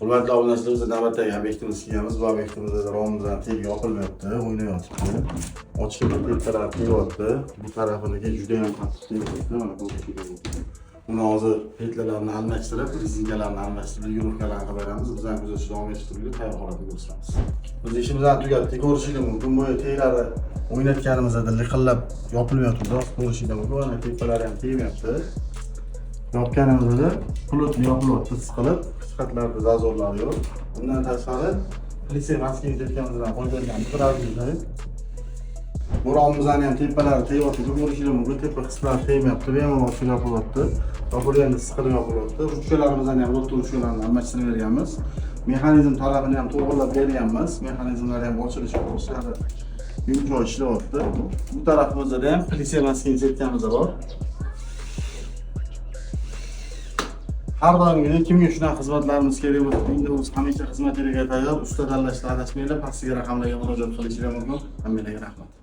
Hurmatli obunachilarimiz, navbatdagi obyektimiz kelganmiz. Bu obyektimizda romimizdan teg yopilmayapti, o'ynayotibdi. Ochilib tepalari tegayapti. Bu tarafiniga juda ham qattiq tegayapti. Mana bu tegayapti. Buni hozir petlalarni almashtirib, zinkalarni almashtirib, yo'riqkalarni qilib beramiz. Bizdan kuzatish davom ettirib, tayyor holatda ko'rsatamiz. Biz ishimizni tugatdik. Ko'rishingiz mumkin. Bu teglari o'ynatganimizda liqillab yopilmayapti. Ko'rishingiz mumkin. Mana tepalari ham tegmayapti. Yopganimizda pulutni yopilyapti siqilib, sifatlarda zazorlar yo'q. Bundan tashqari plitse maskini tekkanimizdan qo'ygandan birazdan bu romimizning ham tepalari tegayapti. Ko'rishingiz mumkin. Tepa qismlari tegmayapti. Bemalol ochilib yopilyapti. Yopilganda siqilib yopilyapti. Ruchkalarimizni ham o'rta ruchkalarni almashtirib berganmiz. Mexanizm tarafini ham to'g'rilab berganmiz. Mexanizmlar ham ochilishi qo'shiladi. Yumshoq ishlayapti. Bu tarafimizda ham plitse maskini tekkanimiz bor. Har doimgidek kimga shunaqa xizmatlarimiz kerak bo'lsa, Windows hamisha xizmat beriga tayyor. Usta tanlashda adashmanglar, pastiga raqamlarga murojaat qilishingiz mumkin. Hammaga rahmat.